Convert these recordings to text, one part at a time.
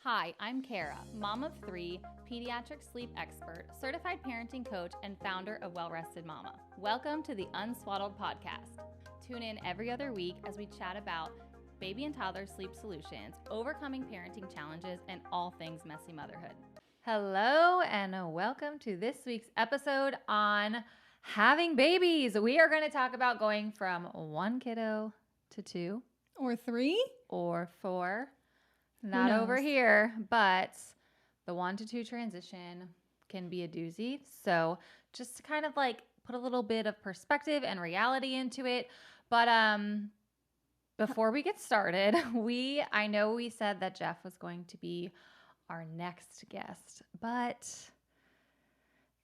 Hi, I'm Kara, mom of 3, pediatric sleep expert, certified parenting coach, and founder of Well Rested Mama. Welcome to the Unswaddled podcast. Tune in every other week as we chat about baby and toddler sleep solutions, overcoming parenting challenges, and all things messy motherhood. Hello, and welcome to this week's episode on having babies. We are going to talk about going from 1 kiddo to 2 or 3 or 4. Not over here, but the 1 to 2 transition can be a doozy. So just to kind of like put a little bit of perspective and reality into it. But before we get started, I know we said that Jeff was going to be our next guest, but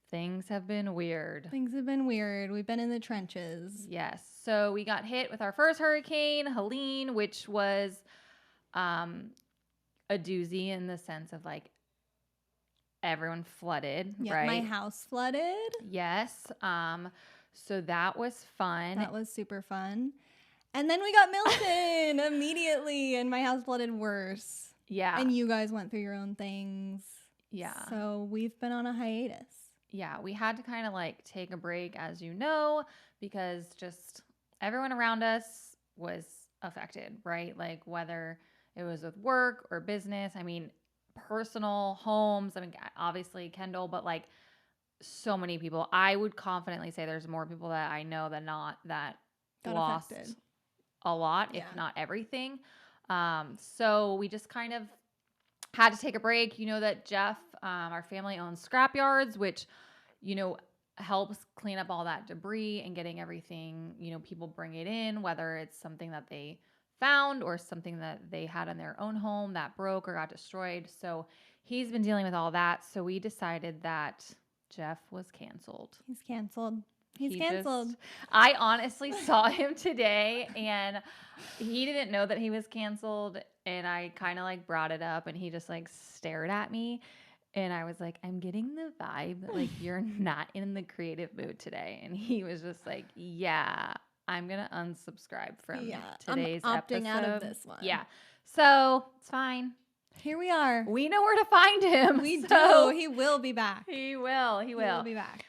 things have been weird. We've been in the trenches. Yes. So we got hit with our first hurricane, Helene, which was a doozy in the sense of like everyone flooded, right? My house flooded. Yes. So that was fun. That was super fun. And then we got Milton immediately, and my house flooded worse. Yeah. And you guys went through your own things. Yeah. So we've been on a hiatus. Yeah. We had to kind of like take a break, as you know, because just everyone around us was affected, right? Like whether it was with work or business. I mean, personal homes. I mean, obviously Kendall, but like so many people. I would confidently say there's more people that I know than not that got lost affected a lot, if not everything. So we just kind of had to take a break. You know that Jeff, our family owns scrap yards, which, you know, helps clean up all that debris and getting everything, you know, people bring it in, whether it's something that they found or something that they had in their own home that broke or got destroyed. So he's been dealing with all that. So we decided that Jeff was canceled. He's canceled. I honestly saw him today and he didn't know that he was canceled. And I kind of like brought it up and he just like stared at me. And I was like, I'm getting the vibe that like you're not in the creative mood today. And he was just like, yeah, I'm going to unsubscribe from today's I'm episode. opting out of this one. Yeah. So it's fine. Here we are. We know where to find him. We do. He will be back. He will. He will be back.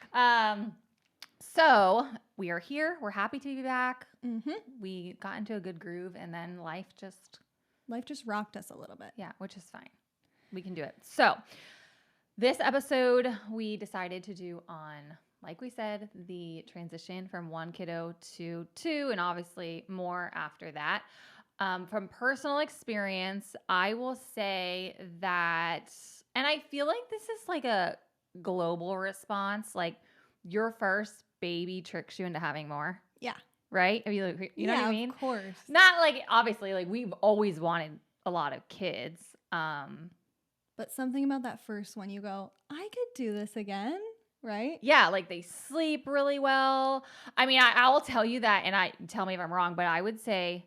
So we are here. We're happy to be back. Mm-hmm. We got into a good groove and then life just rocked us a little bit. Yeah, which is fine. We can do it. So this episode we decided to do on, like we said, the transition from 1 kiddo to 2, and obviously more after that. From personal experience, I will say that, and I feel like this is like a global response, like your first baby tricks you into having more. Yeah. Right? You know what I mean? Of course. Not like, obviously, like we've always wanted a lot of kids. But something about that first one, you go, I could do this again, right? Yeah, like they sleep really well. I mean, I will tell you that, and tell me if I'm wrong, but I would say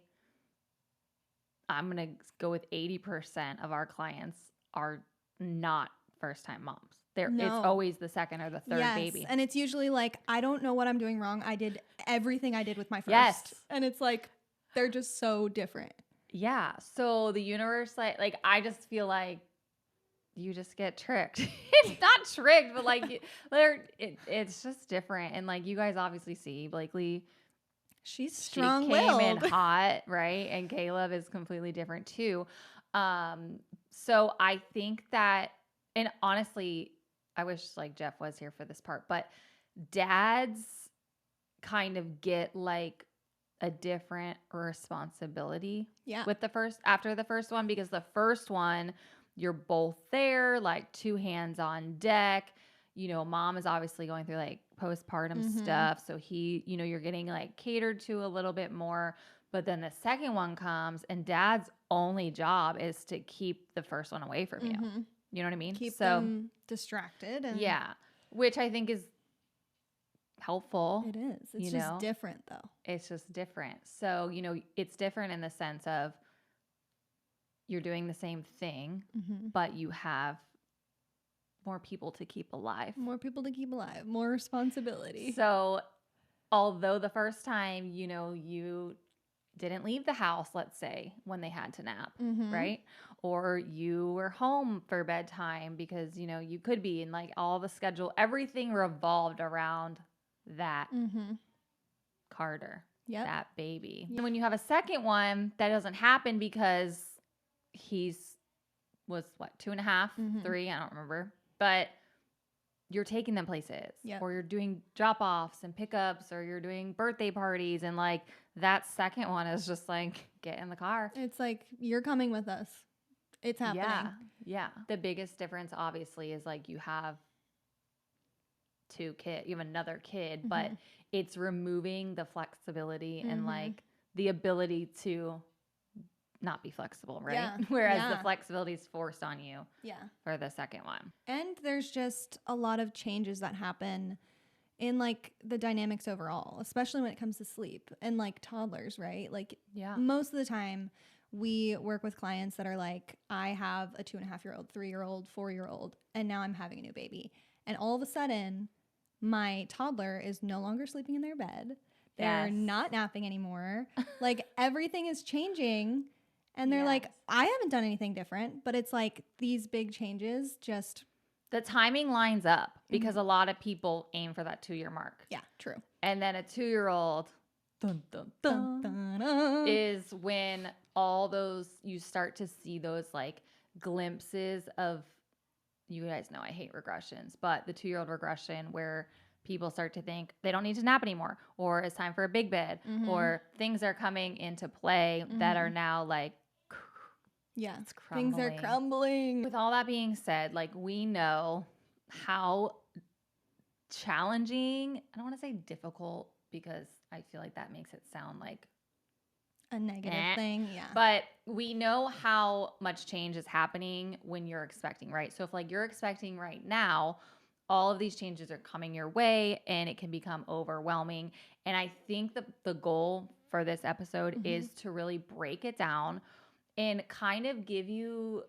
I'm going to go with 80% of our clients are not first-time moms. It's always the second or the third baby. And it's usually like, I don't know what I'm doing wrong. I did everything I did with my first. Yes. And it's like, they're just so different. Yeah. So the universe, like I just feel like you just get tricked. It's not tricked, but like it's just different. And like you guys obviously see Blakely, she's strong-willed. She came in hot, right? And Caleb is completely different too. So I think that, and honestly, I wish like Jeff was here for this part, but dads kind of get like a different responsibility with after the first one, because the first one, you're both there, like 2 hands on deck. You know, mom is obviously going through like postpartum stuff. So you're getting like catered to a little bit more. But then the second one comes and dad's only job is to keep the first one away from you. You know what I mean? Keep them distracted. Yeah. Which I think is helpful. It is. It's just different though. It's just different. So, you know, it's different in the sense of you're doing the same thing, but you have more people to keep alive. More responsibility. So although the first time, you know, you didn't leave the house, let's say, when they had to nap, Mm-hmm. right? Or you were home for bedtime because, you know, you could be, and like all the schedule, everything revolved around that Mm-hmm. Carter, Yep. that baby. And when you have a second one, that doesn't happen because was what, 2.5, Mm-hmm. 3, I don't remember. But you're taking them places, Yep. or you're doing drop-offs and pickups, or you're doing birthday parties, and like that second one is just like, get in the car. It's like, you're coming with us. It's happening. Yeah. The biggest difference obviously is like you have 2 kids, you have another kid, but Mm-hmm. it's removing the flexibility and Mm-hmm. like the ability to not be flexible, right? Yeah. Whereas the Yeah. flexibility is forced on you Yeah. for the second one. And there's just a lot of changes that happen in like the dynamics overall, especially when it comes to sleep and like toddlers, right? Like Yeah. most of the time we work with clients that are like, I have a 2.5-year-old, 3-year-old, 4-year-old, and now I'm having a new baby. And all of a sudden, my toddler is no longer sleeping in their bed. They're Yes. not napping anymore. Like everything is changing. And they're like, Yes. I haven't done anything different. But it's like these big changes just, The timing lines up because a lot of people aim for that 2-year mark. yeah, true. And then a 2-year-old dun, dun, Dun, dun, dun, dun. is when all those, you start to see those like glimpses of, you guys know I hate regressions, but the 2-year-old regression where people start to think they don't need to nap anymore, or it's time for a big bed, Mhm. or things are coming into play that are now like, Yeah, it's things are crumbling. crumbling. With all that being said, like we know how challenging, I don't want to say difficult because I feel like that makes it sound like A negative thing, yeah. but we know how much change is happening when you're expecting, right? So if like you're expecting right now, all of these changes are coming your way and it can become overwhelming. And I think the goal for this episode is to really break it down and kind of give you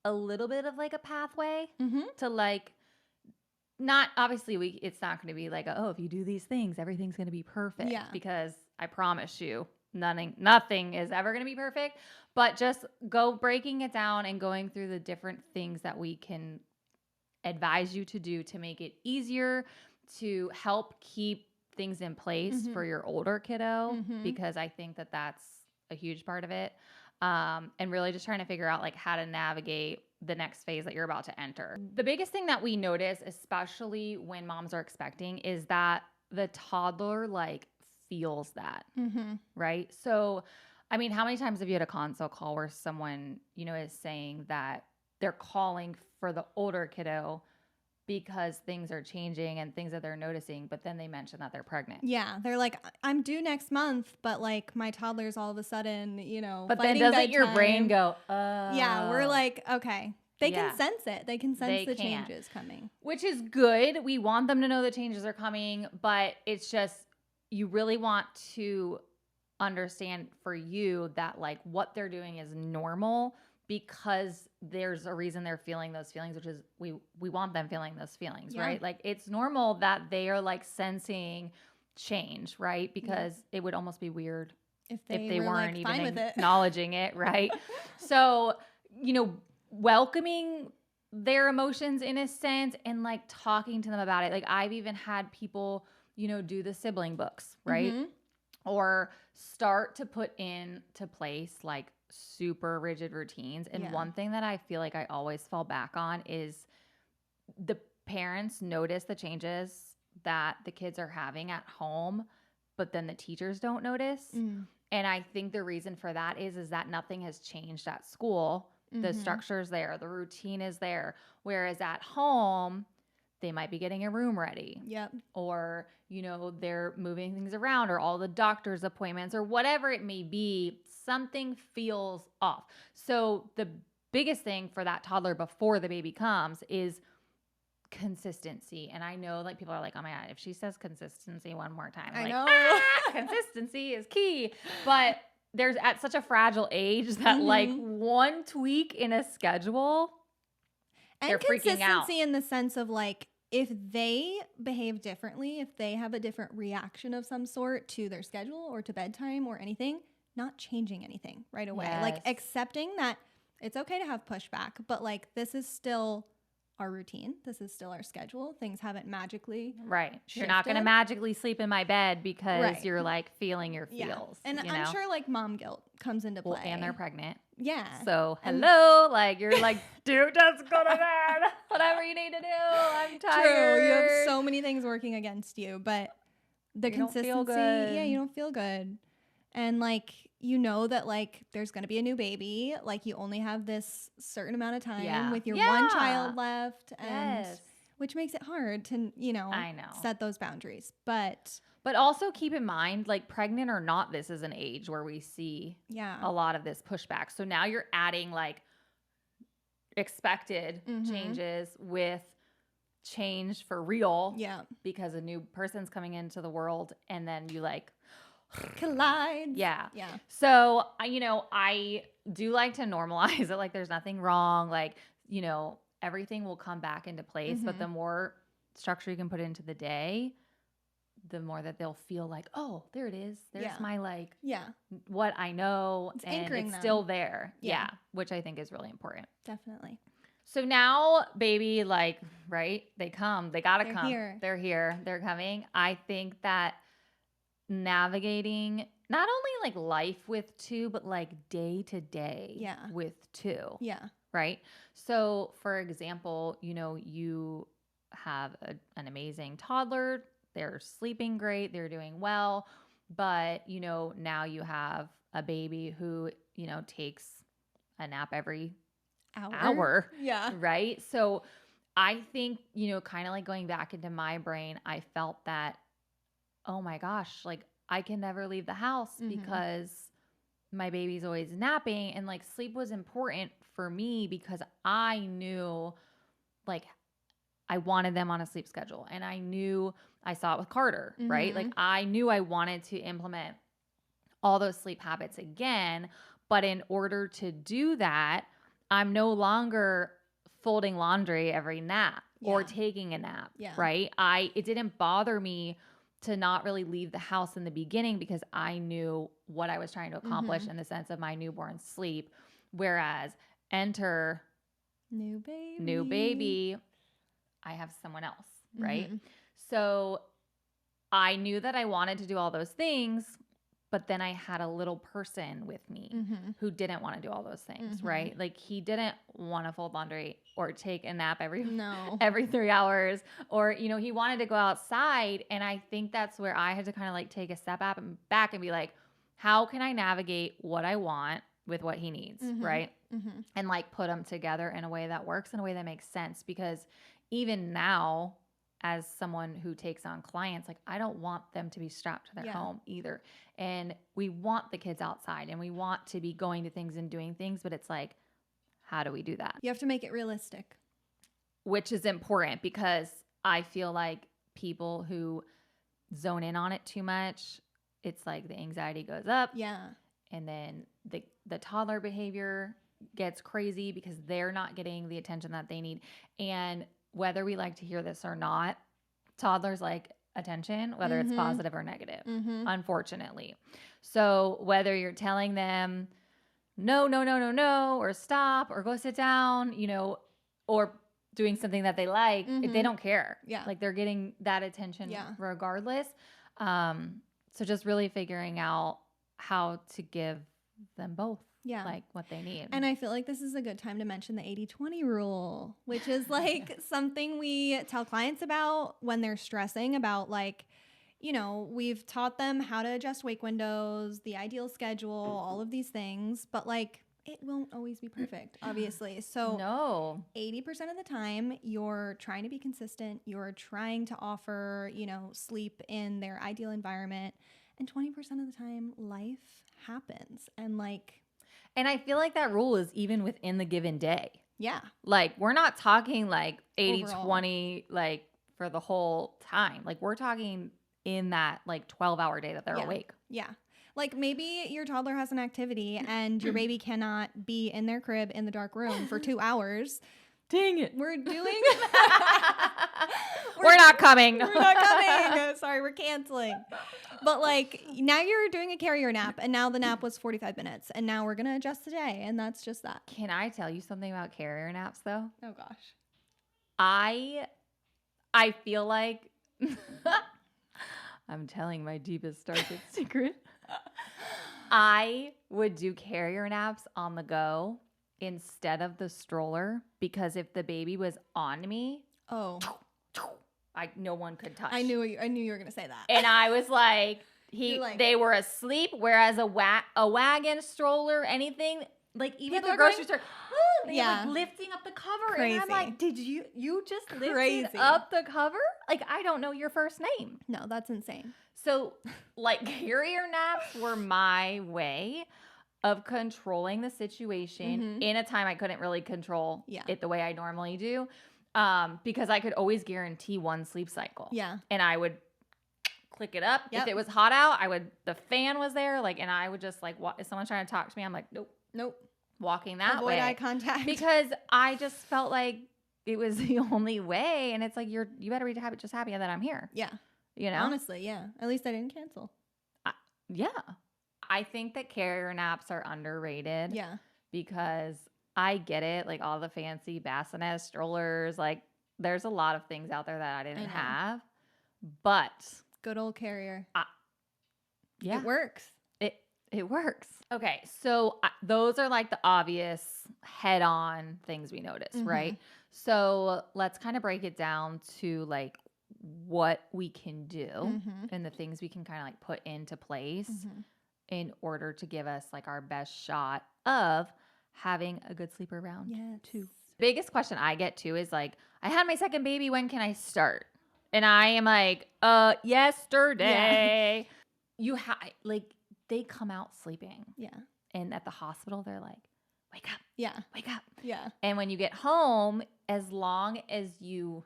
a little bit of like a pathway to like, not obviously it's not going to be like, oh, if you do these things, everything's going to be perfect. Yeah. Because I promise you, nothing is ever going to be perfect. But just go breaking it down and going through the different things that we can advise you to do to make it easier, to help keep things in place for your older kiddo, because I think that that's a huge part of it. And really just trying to figure out like how to navigate the next phase that you're about to enter. The biggest thing that we notice, especially when moms are expecting, is that the toddler like feels that, right? So, I mean, how many times have you had a consult call where someone, you know, is saying that they're calling for the older kiddo because things are changing and things that they're noticing, but then they mention that they're pregnant. Yeah, they're like, I'm due next month, but like my toddler's all of a sudden, you know, But then fighting doesn't your bedtime. brain go, oh. Yeah, we're like, okay. They Yeah. can sense it. They can sense They the can. changes coming. Which is good. We want them to know the changes are coming, but it's just, you really want to understand for you that like what they're doing is normal, because there's a reason they're feeling those feelings, which is we want them feeling those feelings, Yeah. right? Like it's normal that they are like sensing change, right? Because it would almost be weird If if they they were, weren't like, even fine with it. acknowledging it, right? So, you know, welcoming their emotions in a sense and like talking to them about it. Like I've even had people, you know, do the sibling books, right? Or start to put into place like super rigid routines. And Yeah. one thing that I feel like I always fall back on is the parents notice the changes that the kids are having at home, but then the teachers don't notice. And I think the reason for that is that nothing has changed at school. The structure's there, the routine is there. Whereas at home, they might be getting a room ready. Yep. Or, you know, they're moving things around, or all the doctor's appointments, or whatever it may be, something feels off. So the biggest thing for that toddler before the baby comes is consistency. And I know like people are like, oh my God, if she says consistency one more time, I'm I like, know. consistency is key. But there's at such a fragile age that like one tweak in a schedule, And they're freaking out. consistency in the sense of like, if they behave differently, if they have a different reaction of some sort to their schedule or to bedtime or anything, not changing anything right away. Yes. Like accepting that it's okay to have pushback, but like this is still our routine. This is still our schedule. Things haven't magically Right. shifted. You're not going to magically sleep in my bed because Right. you're like feeling your Yeah. feels. And you I'm know? sure like mom guilt comes into play. Well, and they're pregnant. Yeah. So And- hello, like you're like, dude, just go to bed. Whatever you need to do. I'm tired. True. You have so many things working against you, but the You don't consistency, feel good. yeah, you don't feel good. And like you know that like there's gonna be a new baby. Like you only have this certain amount of time with your one child left, and which makes it hard to, you know, I know. set those boundaries. But also keep in mind, like pregnant or not, this is an age where we see yeah, a lot of this pushback. So now you're adding like expected changes with change for real. Yeah. Because a new person's coming into the world and then you like collide. Yeah. Yeah. So, you know, I do like to normalize it. Like there's nothing wrong. Like, you know, everything will come back into place. But the more structure you can put into the day, the more that they'll feel like, oh, there it is. There's my like, what I know. It's and anchoring it's them. still there. Yeah. Which I think is really important. Definitely. So now, baby, like, right? They come. They got to come. Here. They're here. They're coming. I think that navigating not only like life with two, but like day to day with two. Yeah. Right. So for example, you know, you have an amazing toddler. They're sleeping great. They're doing well. But, you know, now you have a baby who, you know, takes a nap every hour. Yeah. Right. So I think, you know, kind of like going back into my brain, I felt that, oh my gosh, like I can never leave the house because my baby's always napping, and like sleep was important for me because I knew like I wanted them on a sleep schedule, and I knew I saw it with Carter, right? Like I knew I wanted to implement all those sleep habits again, but in order to do that, I'm no longer folding laundry every nap or taking a nap, right? It didn't bother me to not really leave the house in the beginning because I knew what I was trying to accomplish in the sense of my newborn sleep. Whereas enter new baby, I have someone else, right? So I knew that I wanted to do all those things, but then I had a little person with me who didn't want to do all those things, right? Like he didn't want to fold laundry or take a nap every 3 hours, or, you know, he wanted to go outside. And I think that's where I had to kind of like take a step back and be like, how can I navigate what I want with what he needs, right? And like put them together in a way that works, in a way that makes sense. Because even now, as someone who takes on clients, like I don't want them to be strapped to their home either. And we want the kids outside and we want to be going to things and doing things, but it's like, how do we do that? You have to make it realistic. Which is important because I feel like people who zone in on it too much, it's like the anxiety goes up. Yeah. And then the toddler behavior gets crazy because they're not getting the attention that they need. And whether we like to hear this or not, toddlers like attention, whether it's positive or negative, unfortunately. So whether you're telling them no, or stop, or go sit down, you know, or doing something that they like, they don't care. Yeah. Like they're getting that attention regardless. So just really figuring out how to give them both. Like what they need. And I feel like this is a good time to mention the 80-20 rule, which is like something we tell clients about when they're stressing about, like, you know, we've taught them how to adjust wake windows, the ideal schedule, all of these things, but like it won't always be perfect, obviously. So 80% of the time you're trying to be consistent, you're trying to offer, you know, sleep in their ideal environment, and 20% of the time life happens. And I feel like that rule is even within the given day. Yeah. Like we're not talking like 80-20 like for the whole time. Like we're talking in that like 12-hour day that they're awake. Yeah. Like maybe your toddler has an activity and your baby cannot be in their crib in the dark room for 2 hours Dang it. We're doing. We're not coming. We're not coming. Sorry, we're canceling. But like now you're doing a carrier nap, and now the nap was 45 minutes, and now we're gonna adjust today, and that's just that. Can I tell you something about carrier naps though? Oh gosh. I feel like I'm telling my deepest, darkest secret. I would do carrier naps on the go instead of the stroller because if the baby was on me, Oh, no one could touch. I knew you were gonna say that. And I was like, they were asleep. Whereas a wagon, stroller, anything, like even People at the are grocery store, they Yeah. like lifting up the cover, Crazy. and I'm like, did you just lifted Crazy. up the cover? Like I don't know your first name. No, that's insane. So like carrier naps were my way of controlling the situation in a time I couldn't really control it the way I normally do. Because I could always guarantee one sleep cycle. Yeah. And I would click it up. Yep. If it was hot out, the fan was there, like, and I would just like, if someone's trying to talk to me, I'm like, nope. Walking that Avoid way. eye contact. Because I just felt like it was the only way. And it's like, you better be just happy that I'm here. Yeah. You know? Honestly, yeah. At least I didn't cancel. Yeah. I think that carrier naps are underrated. Yeah. Because I get it. Like all the fancy bassinet strollers, like there's a lot of things out there that I didn't have. But good old carrier. Yeah. It works. It works. Okay. So those are like the obvious head-on things we notice, right? So let's kind of break it down to like what we can do and the things we can kind of like put into place in order to give us like our best shot of having a good sleep around too. Biggest question I get too is like, I had my second baby, when can I start? And I am like, yesterday. You like they come out sleeping. Yeah. And at the hospital they're like, wake up. Yeah. Wake up. Yeah. And when you get home, as long as you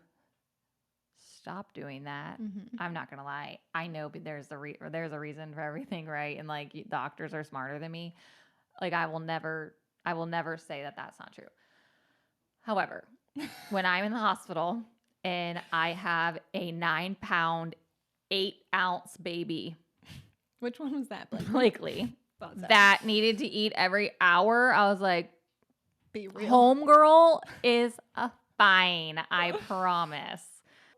stop doing that, I'm not gonna lie, I know there's a reason for everything, right? And like doctors are smarter than me. Like I will never say that that's not true. However, when I'm in the hospital and I have a 9-pound, 8-ounce baby, which one was that? Blakely, that needed to eat every hour, I was like, be real. Homegirl is fine, I promise.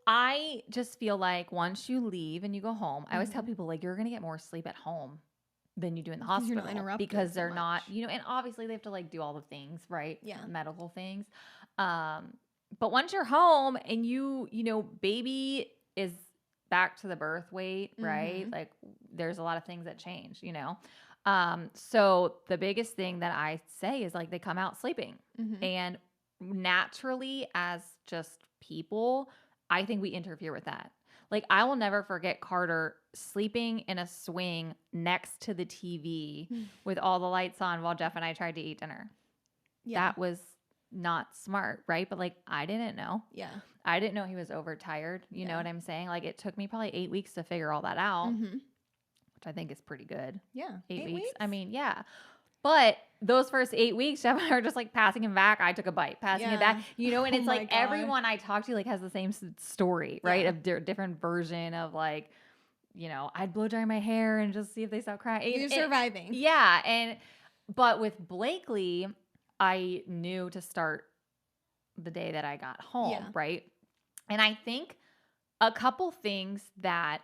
I just feel like once you leave and you go home, I always tell people like you're gonna get more sleep at home than you do in the hospital, you're not interrupted because so they're much. not, and obviously they have to like do all the things, right? Yeah. Medical things. But once you're home and baby is back to the birth weight, right? Like there's a lot of things that change, So the biggest thing that I say is like they come out sleeping, and naturally as just people, I think we interfere with that. Like I will never forget Carter sleeping in a swing next to the TV with all the lights on while Jeff and I tried to eat dinner. Yeah. That was not smart, right? But like I didn't know. Yeah. I didn't know he was overtired. You know what I'm saying? Like it took me probably 8 weeks to figure all that out, which I think is pretty good. Yeah. 8 weeks. I mean, yeah. But those first 8 weeks, Jeff and I were just like passing him back. I took a bite, passing it back, and it's like everyone I talk to like has the same story, right? Of different version of like, I'd blow dry my hair and just see if they stop crying. You're surviving. Yeah. But with Blakely, I knew to start the day that I got home, right? And I think a couple things that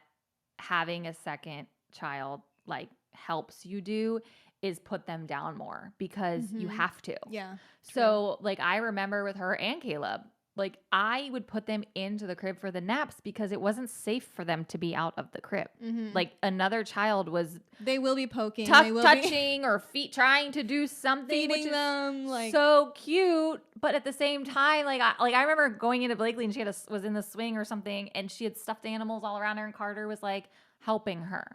having a second child like helps you do is put them down more, because you have to. Yeah. So like I remember with her and Caleb, like I would put them into the crib for the naps because it wasn't safe for them to be out of the crib. Like another child was they will be poking, touching or feet trying to do something, feeding them, like so cute. But at the same time, like I remember going into Blakely and she was in the swing or something, and she had stuffed animals all around her, and Carter was like helping her.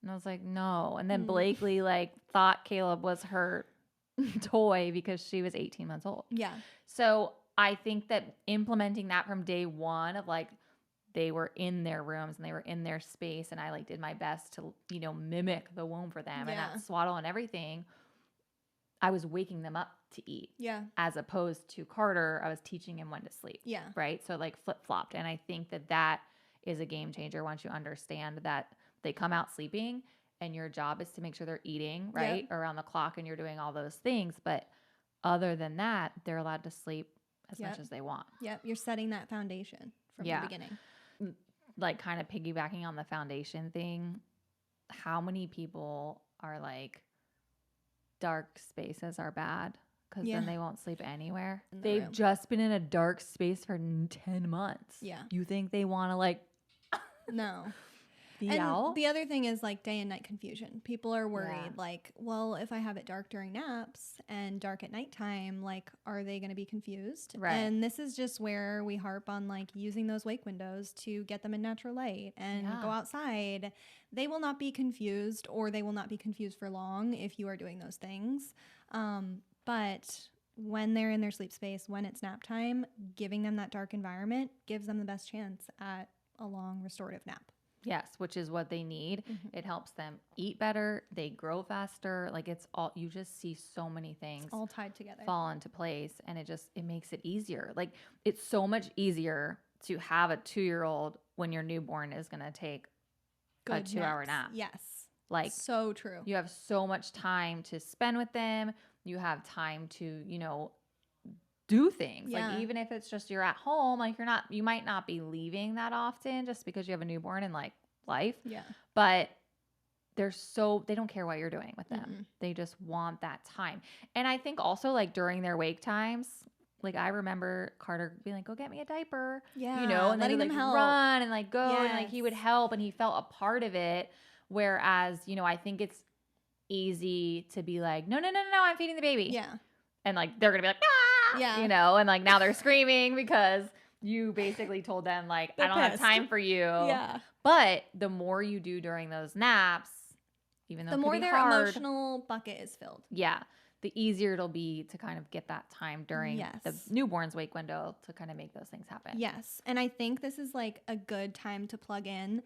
And I was like, no. And then Blakely like thought Caleb was her toy because she was 18 months old. Yeah. So I think that implementing that from day one of like they were in their rooms and they were in their space, and I like did my best to, mimic the womb for them and not swaddle and everything, I was waking them up to eat. Yeah. As opposed to Carter, I was teaching him when to sleep. Yeah. Right. So like flip flopped. And I think that is a game changer once you understand that they come out sleeping and your job is to make sure they're eating right around the clock and you're doing all those things. But other than that, they're allowed to sleep as much as they want. Yep. You're setting that foundation from the beginning. Like kind of piggybacking on the foundation thing, how many people are like, dark spaces are bad because then they won't sleep anywhere. They've just been in a dark space for 10 months. Yeah. You think they want to like no. be and out? The other thing is like day and night confusion. People are worried like, well, if I have it dark during naps and dark at nighttime, like, are they going to be confused? Right. And this is just where we harp on like using those wake windows to get them in natural light and go outside. They will not be confused, or they will not be confused for long if you are doing those things. But when they're in their sleep space, when it's nap time, giving them that dark environment gives them the best chance at a long restorative nap. Yes, which is what they need. It helps them eat better. They grow faster. Like it's all, you just see so many things it's all tied together, fall into place, and it makes it easier. Like it's so much easier to have a 2-year-old when your newborn is going to take a 2-hour nap. Yes. Like so true. You have so much time to spend with them. You have time to, do things. Like even if it's just you're at home, like you might not be leaving that often just because you have a newborn and like life. Yeah. But they don't care what you're doing with them. They just want that time. And I think also like during their wake times, like I remember Carter being like, go get me a diaper. Yeah. And letting them help. Run and like go and like he would help and he felt a part of it. Whereas, I think it's easy to be like, no, I'm feeding the baby. Yeah. And like, they're going to be like, ah, and like now they're screaming because you basically told them like, I don't have time for you. Yeah. But the more you do during those naps, even though the more their emotional bucket is filled. Yeah. The easier it'll be to kind of get that time during the newborn's wake window to kind of make those things happen. Yes. And I think this is like a good time to plug in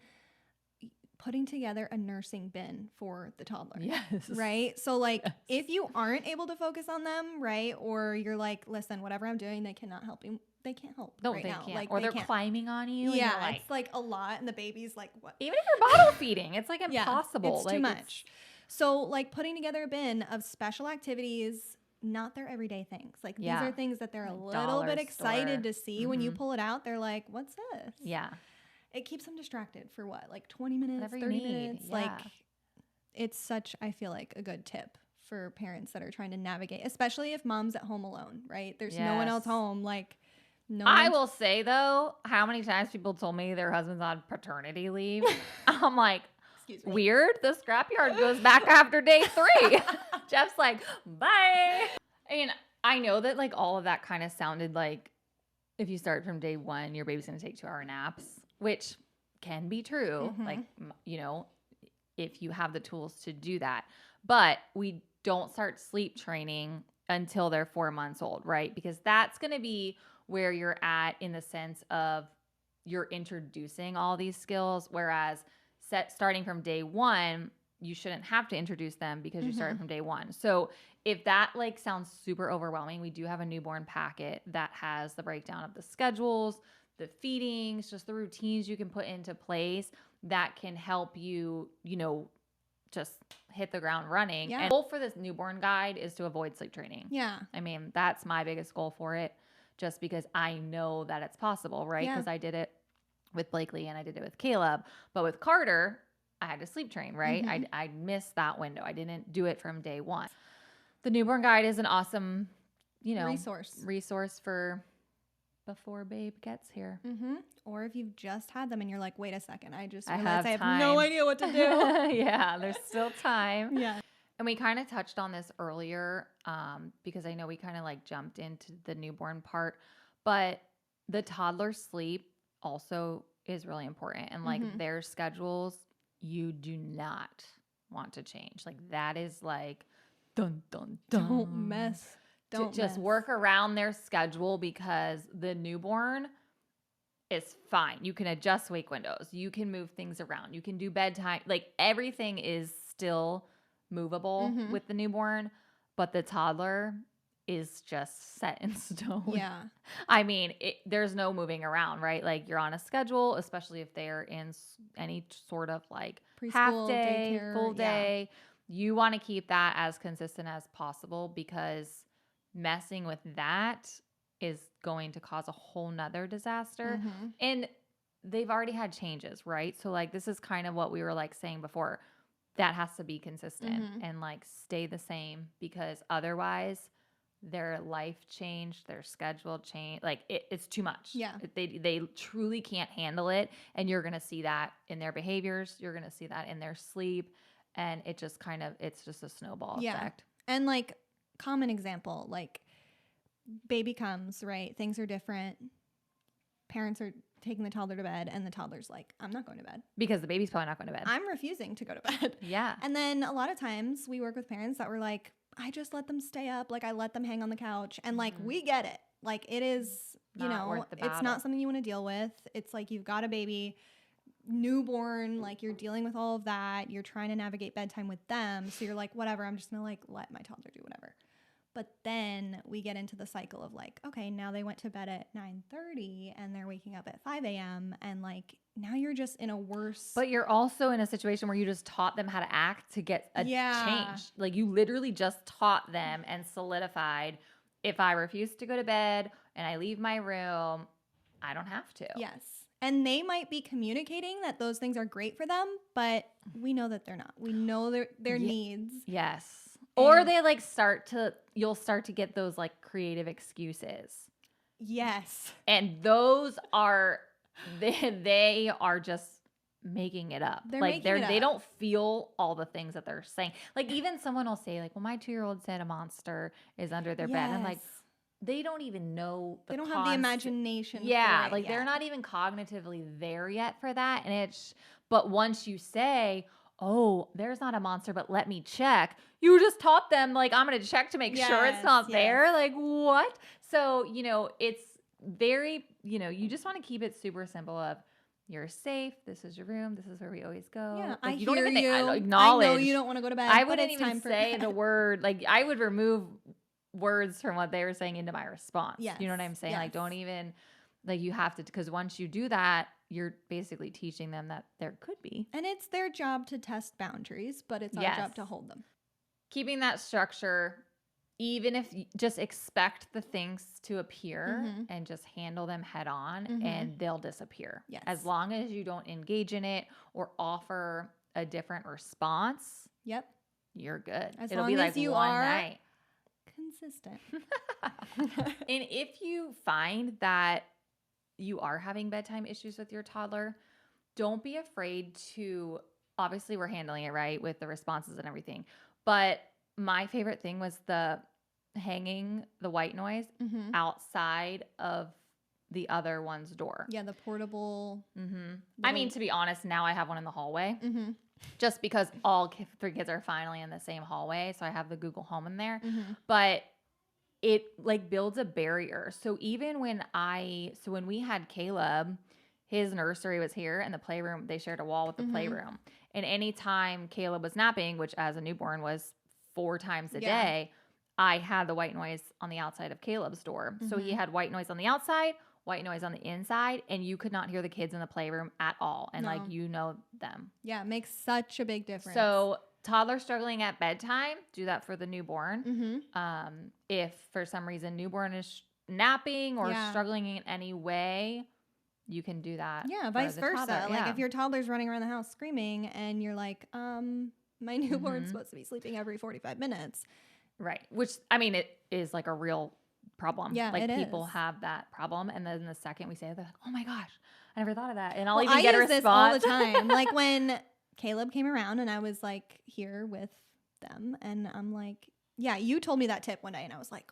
putting together a nursing bin for the toddler. Yes. Right? So like if you aren't able to focus on them, right? Or you're like, listen, whatever I'm doing, they cannot help you. They can't help right now. Can't. Like, or they're climbing on you. Yeah, and it's like a lot. And the baby's like, what? Even if you're bottle feeding, it's like impossible. It's too much. So like putting together a bin of special activities, not their everyday things. Like these are things that they're like a little bit excited to see. When you pull it out, they're like, what's this? Yeah. It keeps them distracted for what? Like 20 minutes, Whatever 30 minutes. Yeah. Like it's such, I feel like, a good tip for parents that are trying to navigate, especially if mom's at home alone, right? There's no one else home. Like I will say though, how many times people told me their husband's on paternity leave. I'm like, weird. The scrapyard goes back after day 3. Jeff's like, bye. And I know that like all of that kind of sounded like if you start from day 1, your baby's going to take 2-hour naps, which can be true. Like, if you have the tools to do that. But we don't start sleep training until they're 4 months old, right? Because that's going to be where you're at in the sense of you're introducing all these skills. Whereas starting from day 1, you shouldn't have to introduce them because you started from day 1. So if that like sounds super overwhelming, we do have a newborn packet that has the breakdown of the schedules, the feedings, just the routines you can put into place that can help you, just hit the ground running. Yeah. And the goal for this newborn guide is to avoid sleep training. Yeah. I mean, that's my biggest goal for it, just because I know that it's possible, right? Because I did it with Blakely and I did it with Caleb. But with Carter, I had to sleep train, right? I missed that window. I didn't do it from day 1. The newborn guide is an awesome, resource for before babe gets here. Or if you've just had them and you're like, wait a second, I have no idea what to do. Yeah, there's still time. Yeah. And we kind of touched on this earlier because I know we kind of like jumped into the newborn part, but the toddler sleep also is really important. And like their schedules, you do not want to change. Like that is like, dun, dun, dun. Don't mess. Just work around their schedule because the newborn is fine. You can adjust wake windows. You can move things around. You can do bedtime. Like everything is still movable with the newborn, but the toddler is just set in stone. Yeah. I mean, there's no moving around, right? Like you're on a schedule, especially if they're in any sort of like half Preschool, day, full daycare. Yeah. day. You want to keep that as consistent as possible because messing with that is going to cause a whole nother disaster. Mm-hmm. And they've already had changes, right? So like this is kind of what we were like saying before. That has to be consistent Mm-hmm. and like stay the same because otherwise their life changed, their schedule changed. Like it's too much. Yeah. They truly can't handle it, and you're gonna see that in their behaviors. You're gonna see that in their sleep, and it just kind of it's just a snowball effect. And like common example, like baby comes, right? Things are different. Parents are taking the toddler to bed, and the toddler's like, I'm not going to bed. Because the baby's probably not going to bed. I'm refusing to go to bed. Yeah. And then a lot of times we work with parents that were like, I just let them stay up. Like I let them hang on the couch. And like, we get it. Like it is, you Not know, worth the it's battle. not something you want to deal with. It's like you've got a baby, newborn, like you're dealing with all of that. You're trying to navigate bedtime with them. So you're like, whatever, I'm just going to like let my toddler do whatever. But then we get into the cycle of like, okay, now they went to bed at 9:30 and they're waking up at 5 a.m. And like, now you're just in a worse. But you're also in a situation where you just taught them how to act to get a change. Like you literally just taught them and solidified, if I refuse to go to bed and I leave my room, I don't have to. Yes. And they might be communicating that those things are great for them, but we know that they're not. We know their needs. Yes. Or they like you'll start to get those like creative excuses. Yes. And those are they are just making it up. They don't feel all the things that they're saying. Like even someone will say like, well, my 2-year-old said a monster is under their bed. And I'm like, they don't even know they don't have the imagination. Yeah, like they're not even cognitively there yet for that. And but once you say, oh, there's not a monster, but let me check. You just taught them, like, I'm going to check to make sure it's not there. Like, what? So, it's very, you just want to keep it super simple of, you're safe. This is your room. This is where we always go. Yeah, like, you don't even acknowledge. I know you don't want to go to bed. I wouldn't even say the word. Like, I would remove words from what they were saying into my response. Yes. You know what I'm saying? Yes. Like, don't even, like, you have to, because once you do that, you're basically teaching them that there could be. And it's their job to test boundaries, but it's our job to hold them. Keeping that structure, even if you just expect the things to appear and just handle them head on and they'll disappear. Yes. As long as you don't engage in it or offer a different response. Yep. You're good. It'll be like you are night. Consistent. And if you find that you are having bedtime issues with your toddler, don't be afraid to, obviously we're handling it right with the responses and everything. But my favorite thing was hanging the white noise outside of the other one's door. Yeah, the portable. I mean, to be honest, now I have one in the hallway. Just because all 3 kids are finally in the same hallway. So I have the Google Home in there. But it like builds a barrier. So even when we had Caleb, his nursery was here and the playroom, they shared a wall with the playroom. And anytime Caleb was napping, which as a newborn was 4 times a day, I had the white noise on the outside of Caleb's door. So he had white noise on the outside, white noise on the inside, and you could not hear the kids in the playroom at all. And like, them. Yeah, it makes such a big difference. So toddler struggling at bedtime, do that for the newborn. If for some reason newborn is napping or struggling in any way, you can do that. Yeah, vice versa. Like if your toddler's running around the house screaming and you're like, my newborn's supposed to be sleeping every 45 minutes. Right. Which, I mean, it is like a real problem. Yeah, like people have that problem. And then the second we say it, they're like, oh my gosh, I never thought of that. And I'll even get a response. This all the time. Like when Caleb came around and I was like here with them and I'm like, yeah, you told me that tip one day and I was like,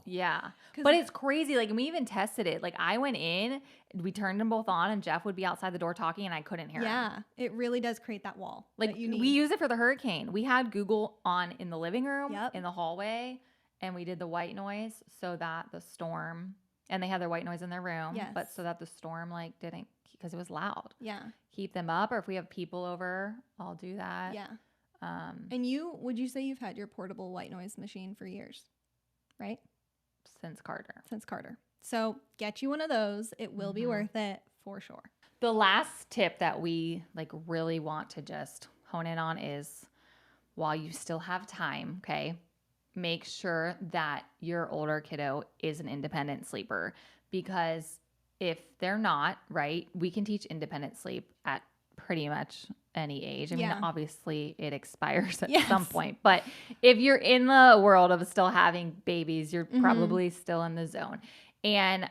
yeah. But it's crazy. Like, and we even tested it. Like I went in, we turned them both on and Jeff would be outside the door talking and I couldn't hear him. Yeah. It really does create that wall. Like that you need. We use it for the hurricane. We had Google on in the living room, in the hallway, and we did the white noise so that the storm, and they had their white noise in their room, but so that the storm like didn't, because it was loud. Yeah. Keep them up. Or if we have people over, I'll do that. Yeah. And would you say you've had your portable white noise machine for years, right? Since Carter. Since Carter. So get you one of those. It will be worth it for sure. The last tip that we like really want to just hone in on is while you still have time, okay, make sure that your older kiddo is an independent sleeper, because if they're not, right, we can teach independent sleep at pretty much any age. I mean, Yeah. obviously it expires at Yes. some point, but if you're in the world of still having babies, you're probably still in the zone. And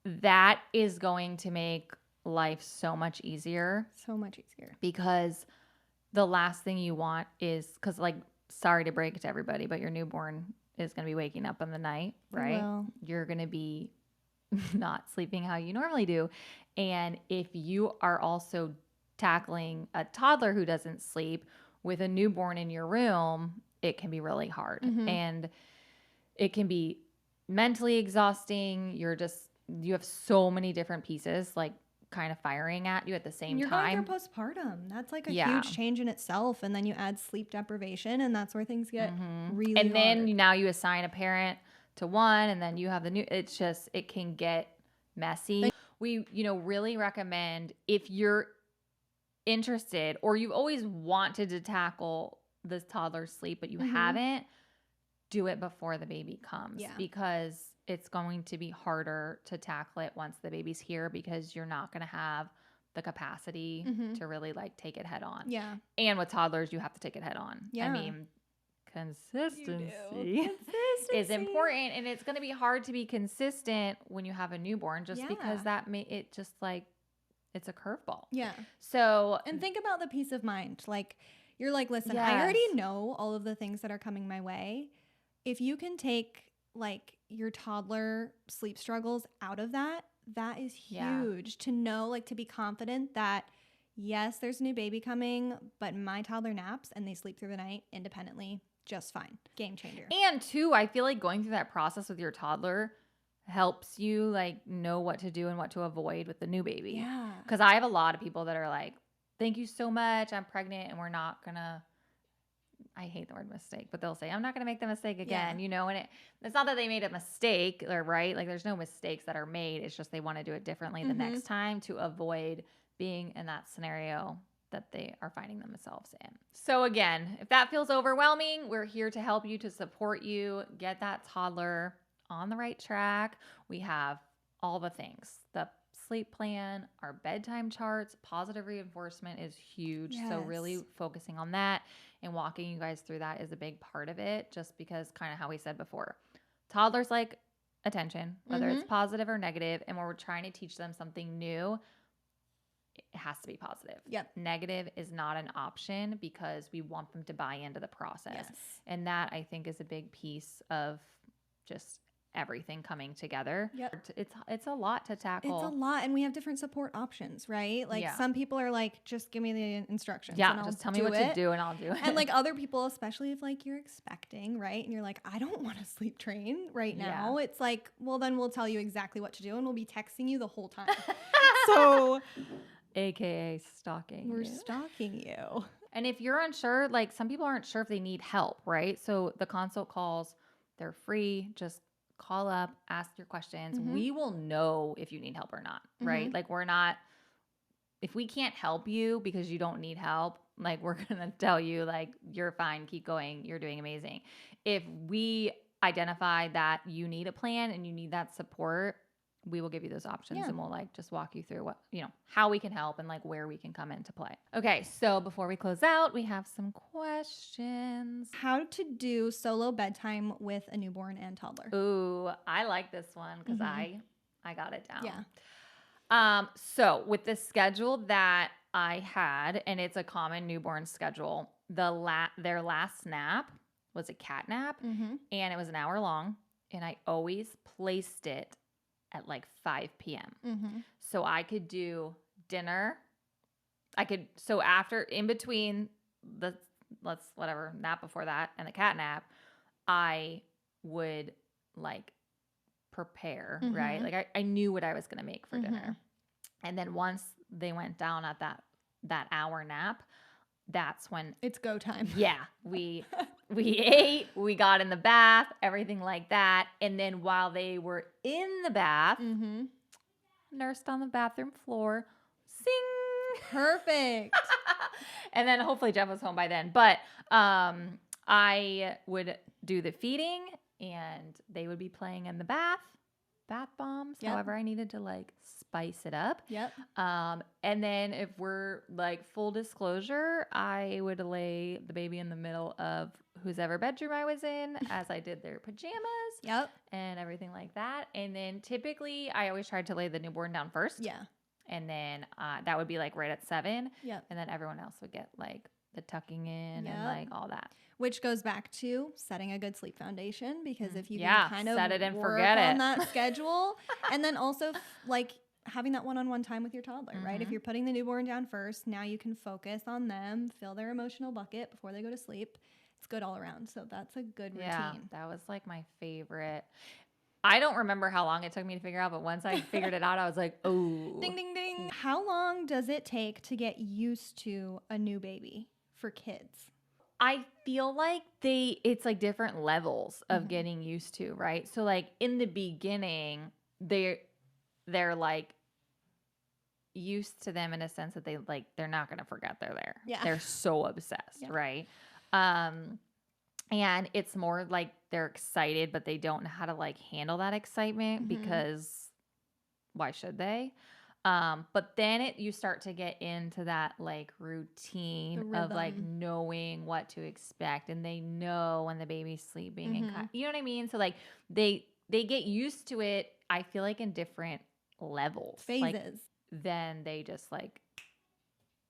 that is going to make life so much easier, So much easier. because the last thing you want is, because like, sorry to break it to everybody, but your newborn is going to be waking up in the night, right? Well, You're going to be not sleeping how you normally do. And if you are also tackling a toddler who doesn't sleep with a newborn in your room, it can be really hard. And it can be mentally exhausting. You have so many different pieces like kind of firing at you at the same you're time. going through postpartum. That's like a Yeah. huge change in itself. And then you add sleep deprivation, and that's where things get really And then hard. now you assign a parent to one, and then you have the new, it can get messy. We, really recommend, if you're interested or you've always wanted to tackle this toddler sleep, but you haven't, do it before the baby comes. Yeah. Because it's going to be harder to tackle it once the baby's here, because you're not going to have the capacity to really like take it head on. Yeah. And with toddlers, you have to take it head on. Yeah. I mean, consistency is important, and it's going to be hard to be consistent when you have a newborn, just because it just like, it's a curveball. Yeah. So, and think about the peace of mind. Like, you're like, listen, Yes. I already know all of the things that are coming my way. If you can take like your toddler sleep struggles out of that is huge. To know, like, to be confident that yes, there's a new baby coming, but my toddler naps and they sleep through the night independently just fine. Game changer. And two, I feel like going through that process with your toddler helps you like know what to do and what to avoid with the new baby. Yeah. Because I have a lot of people that are like, thank you so much, I'm pregnant, and we're not gonna, I hate the word mistake, but they'll say, I'm not gonna make the mistake again, and it's not that they made a mistake, or right, like there's no mistakes that are made, it's just they want to do it differently the next time to avoid being in that scenario that they are finding themselves in. So again, if that feels overwhelming, we're here to help you, to support you, get that toddler on the right track. We have all the things, the sleep plan, our bedtime charts, positive reinforcement is huge. Yes. So really focusing on that and walking you guys through that is a big part of it, just because kind of how we said before, toddlers like attention, whether it's positive or negative. And when we're trying to teach them something new, it has to be positive. Yep. Negative is not an option, because we want them to buy into the process. Yes. And that, I think, is a big piece of just everything coming together. Yep. It's a lot to tackle. It's a lot, and we have different support options, right? Like some people are like, just give me the instructions. Yeah, and I'll just tell me what to do and I'll do it. And like other people, especially if like you're expecting, right? And you're like, I don't want to sleep train right now. It's like, well, then we'll tell you exactly what to do, and we'll be texting you the whole time. So, AKA stalking. We're stalking you. And if you're unsure, like some people aren't sure if they need help, right? So the consult calls, they're free. Just call up, ask your questions. We will know if you need help or not, right? Like if we can't help you because you don't need help, like we're going to tell you like, you're fine, keep going, you're doing amazing. If we identify that you need a plan and you need that support, we will give you those options and we'll like just walk you through what, how we can help and like where we can come into play. Okay. So before we close out, we have some questions. How to do solo bedtime with a newborn and toddler. Ooh, I like this one because I got it down. Yeah. So with the schedule that I had, and it's a common newborn schedule, their last nap was a cat nap and it was an hour long, and I always placed it at like 5 p.m. So I could do dinner. So after, in between the, nap before that and the cat nap, I would like prepare, right? Like I knew what I was going to make for dinner. And then once they went down at that hour nap, that's when, It's go time. yeah, we ate, we got in the bath, everything like that. And then while they were in the bath, Mm-hmm. nursed on the bathroom floor, sing. Perfect. And then hopefully Jeff was home by then. But I would do the feeding and they would be playing in the bath bombs. Yep. However, I needed to like spice it up. Yep. And then if we're like full disclosure, I would lay the baby in the middle of whosever bedroom I was in as I did their pajamas. Yep. And everything like that. And then typically I always tried to lay the newborn down first. Yeah. And then that would be like right at 7. Yep. And then everyone else would get like the tucking in Yep. and like all that. Which goes back to setting a good sleep foundation, because if you Yeah, can kind of set it and work forget on it. that schedule, and then also like having that one-on-one time with your toddler, right? If Mhm. you're putting the newborn down first, now you can focus on them, fill their emotional bucket before they go to sleep. It's good all around. So that's a good Yeah, routine. that was like my favorite. I don't remember how long it took me to figure out, but once I figured it out, I was like, oh. Ding, ding, ding. How long does it take to get used to a new baby for kids? I feel like it's like different levels of Mhm. getting used to, right? So like in the beginning, they're like used to them in a sense that they're not going to forget they're there. Yeah. They're so obsessed, Yeah. right? And it's more like they're excited, but they don't know how to like handle that excitement Mhm. because why should they? But then you start to get into that like routine The of like rhythm. knowing what to expect, and they know when the baby's sleeping and Mhm. you know what I mean? So like they get used to it, I feel like in different levels. Like Phases. then they just like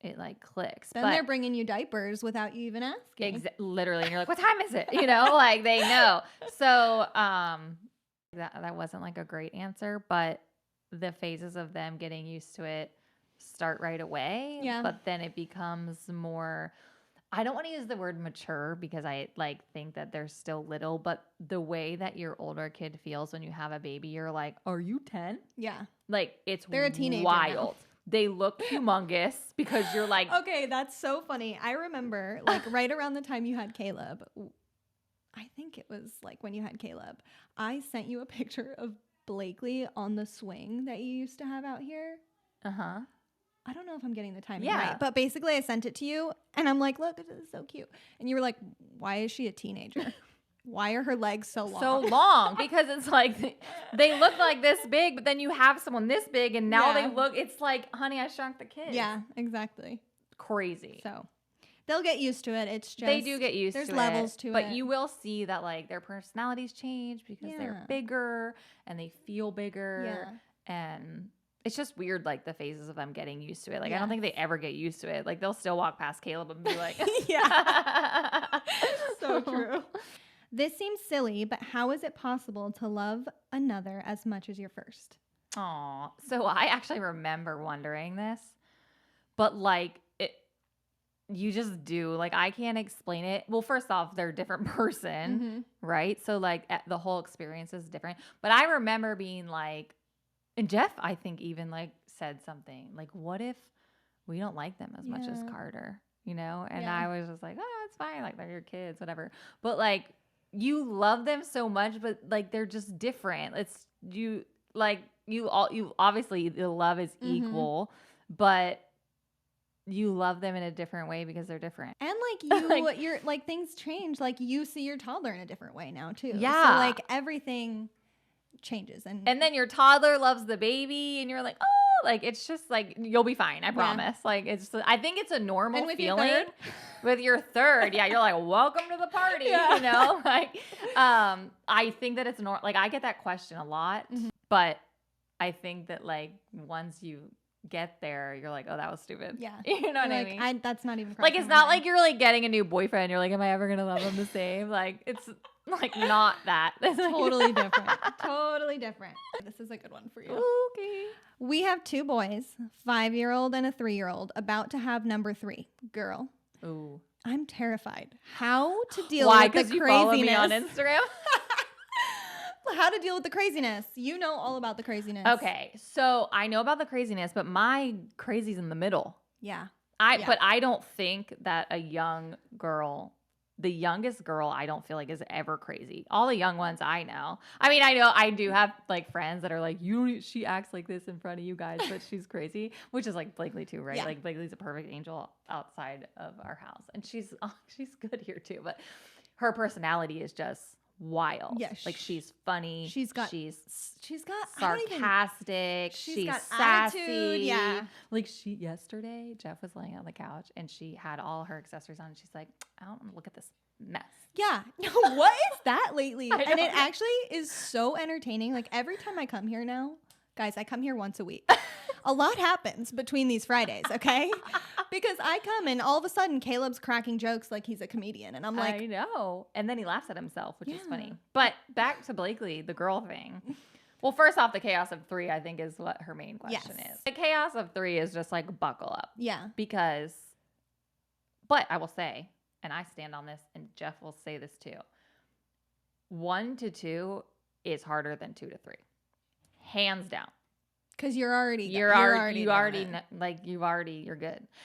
it like clicks. Then but they're bringing you diapers without you even asking. literally, and you're like, what time is it? You know, like they know. So that wasn't like a great answer, but the phases of them getting used to it start right away. Yeah. But then it becomes more, I don't want to use the word mature because I like think that they're still little, but the way that your older kid feels when you have a baby, you're like, are you 10? Yeah. Like it's They're a teenager wild. now. They look humongous because you're like, Okay, that's so funny. I remember like right around the time you had Caleb, I think it was like when you had Caleb, I sent you a picture of Blakely on the swing that you used to have out here. uh-huh. I don't know if I'm getting the timing Yeah. right, but basically I sent it to you and I'm like, look, this is so cute. And you were like, why is she a teenager? Why are her legs so long? So long because it's like they look like this big, but then you have someone this big and now Yeah. they look, it's like, Honey, I Shrunk the Kids. Yeah, exactly. Crazy. So they'll get used to it. It's just They do get used to it. there's levels to it. But you will see that like their personalities change because they're Yeah. bigger and they feel bigger. Yeah. And it's just weird, like the phases of them getting used to it. Like I Yeah. don't think they ever get used to it. Like they'll still walk past Caleb and be like, Yeah. So true. This seems silly, but how is it possible to love another as much as your first? Aw. So I actually remember wondering this, but like you just do. Like I can't explain it. Well, first off, they're a different person, Mhm. right? So like the whole experience is different. But I remember being like, and Jeff, I think even like said something like, "What if we don't like them as much as Yeah. Carter?" You know? And Yeah. I was just like, "Oh, it's fine. Like they're your kids, whatever." But like you love them so much, but like they're just different. It's you like you obviously the love is Mhm. equal, but you love them in a different way because they're different. And like you, Like- you're like things change. Like you see your toddler in a different way now too. Yeah. So like everything changes. And And then your toddler loves the baby and you're like, oh, like it's just like you'll be fine, I promise. Like it's I think it's a normal And with your feeling. third? With your third, yeah, you're like, welcome to the party, Yeah. you know? Like I think that it's normal. Like I get that question a lot, Mhm. but I think that like once you get there, you're like, oh, that was stupid. yeah. You know what You're I like, mean? that's not even Like crossing it's my not mind. like you're like getting a new boyfriend. You're like, am I ever gonna love him the same? Like it's like not that. Totally different. Totally different. This is a good one for you. Okay. We have 2 boys, 5-year-old and a 3-year-old, about to have number 3, girl. Ooh. I'm terrified. How to deal Why? with the Because you follow craziness. me on Instagram? How to deal with the craziness. You know all about the craziness. Okay, so I know about the craziness, but my crazy's in the middle. Yeah. Yeah. But I don't think that a young girl, the youngest girl, I don't feel like is ever crazy. All the young ones I know. I mean, I know I do have like friends that are like, she acts like this in front of you guys, but she's crazy, which is like Blakely too, right? Yeah. Like Blakely's a perfect angel outside of our house, and she's good here too. But her personality is just wild. Yeah, Like she's funny. she's got sarcastic. She's got sassy. attitude. Yeah. Like yesterday, Jeff was laying on the couch and she had all her accessories on. And she's like, I don't want to look at this mess. Yeah. What is that lately? I And don't it know. actually is so entertaining. Like every time I come here now, guys, I come here once a week. A lot happens between these Fridays, okay? Because I come and all of a sudden Caleb's cracking jokes like he's a comedian. And I'm like, I know. And then he laughs at himself, which is funny. Yeah. But back to Blakely, the girl thing. Well, first off, the chaos of 3, I think, is what her main question Yes. is. The chaos of 3 is just like buckle up. yeah. Because, but I will say, and I stand on this, and Jeff will say this too, 1 to 2 is harder than 2 to 3. Hands down. Because you're already You're good.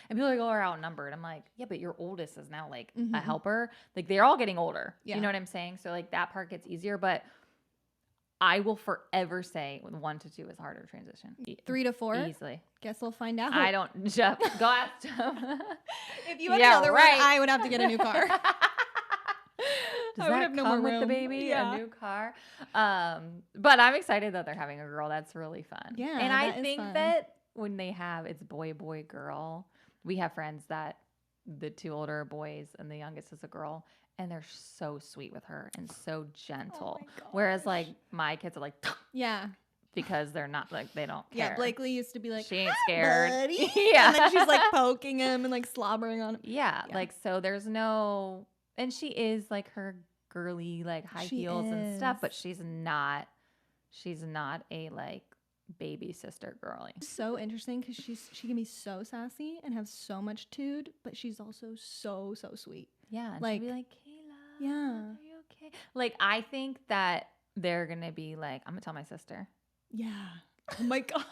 And people are like, oh, are outnumbered. I'm like, yeah, but your oldest is now like a Mhm. helper. Like they're all getting older. Yeah. You know what I'm saying? So like that part gets easier, but I will forever say 1 to 2 is harder transition. 3 to 4. Easily. Guess we'll find out. I don't, Jeff, go ask Jeff. If you had Yeah, another right. one, I would have to get a new car. Does I would that have no come more with the room. baby? Yeah. A new car? But I'm excited that they're having a girl. That's really fun. Yeah, and I that is think fun. that when they have it's boy, boy, girl. We have friends that the 2 older boys and the youngest is a girl, and they're so sweet with her and so gentle. Oh my Whereas like gosh. my kids are like Yeah. because they're not like they don't care. Yeah. Blakely used to be like, She ain't "Hi, scared." buddy." Yeah. And then she's like poking him and like slobbering on him. Yeah, Yeah. like so there's no, and she is like her girly like high She heels and stuff, is. but she's not a like baby sister girly. So interesting because she can be so sassy and have so much tude, but she's also so sweet. Yeah, and Like- she'll be like, Kayla, Yeah. are you okay? Like I think that they're gonna be like, I'm gonna tell my sister. Yeah. Oh my god.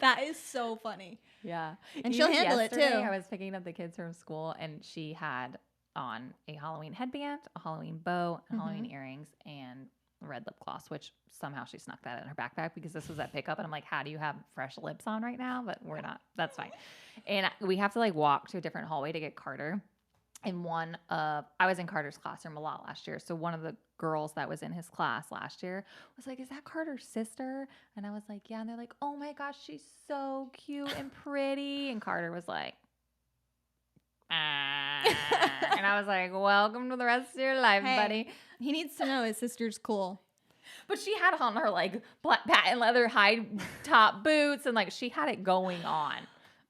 That is so funny. Yeah, And she'll handle it, yesterday, too. I was picking up the kids from school, and she had on a Halloween headband, a Halloween bow, and Halloween earrings, and red lip gloss, which somehow she snuck that in her backpack because this was at pickup. And I'm like, how do you have fresh lips on right now? But we're not. That's fine. And we have to like walk to a different hallway to get Carter. And I was in Carter's classroom a lot last year. So one of the girls that was in his class last year was like, is that Carter's sister? And I was like, yeah. And they're like, oh my gosh, she's so cute and pretty. And Carter was like, and I was like, welcome to the rest of your life, Hey. buddy. He needs to know his sister's cool. But she had on her like black patent leather high top boots, and like she had it going on.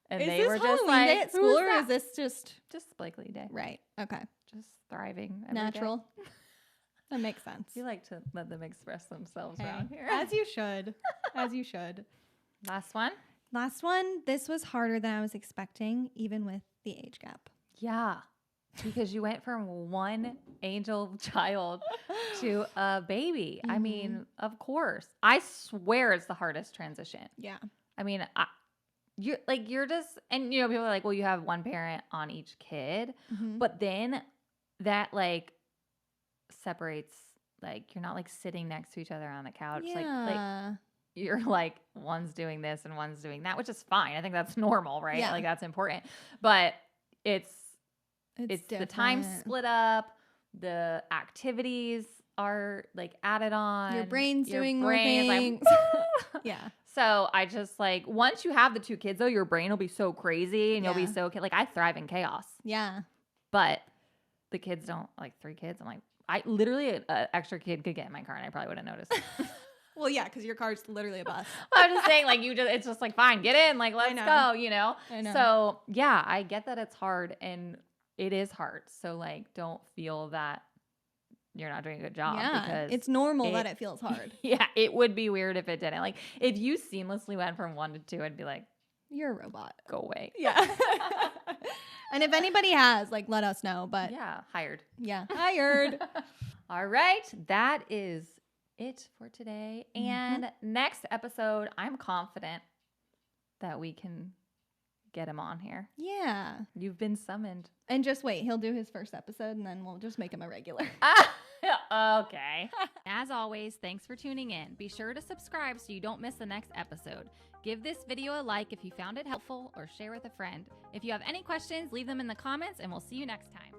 And Is they this were Halloween just like, day at "Who's school or that?" is this just Blakely Day? right? Okay. Just thriving. every day. Natural. That makes sense. You like to let them express themselves Hey, around here. as you should. As you should. Last one. Last one. This was harder than I was expecting, even with the age gap. Yeah. Because you went from one angel child to a baby. I mean, of course. I swear it's the hardest transition. Yeah. I mean, you're just, and you know, people are like, well, you have one parent on each kid, Mhm. but then that like separates, like you're not like sitting next to each other on the couch. Like Yeah. you're like one's doing this and one's doing that, which is fine. I think that's normal, right? Yeah. Like that's important, but it's the time different. split up. The activities are like added on. Your brain's doing more brain is like, things. "Woo!" Yeah. So I just like, once you have the 2 kids though, your brain will be so crazy and you'll be Yeah. so like, I thrive in chaos, Yeah. but the kids don't. Like 3 kids. I'm like, I literally an extra kid could get in my car and I probably wouldn't notice. Well, yeah, because your car's literally a bus. I'm just saying, like it's just like, fine, get in, like let's know. go, you know. I know. So yeah, I get that it's hard and it is hard. So like, don't feel that you're not doing a good job Yeah. because It's normal that it feels hard. Yeah, it would be weird if it didn't. Like if you seamlessly went from 1 to 2, I'd be like, You're a robot. go away. Yeah. And if anybody has, like, let us know. But Yeah, hired. yeah, hired. All right, that is it for today. Mm-hmm. And next episode, I'm confident that we can get him on here. Yeah. You've been summoned. And just wait, he'll do his first episode and then we'll just make him a regular. Okay. As always, thanks for tuning in. Be sure to subscribe so you don't miss the next episode. Give this video a like if you found it helpful or share with a friend. If you have any questions, leave them in the comments and we'll see you next time.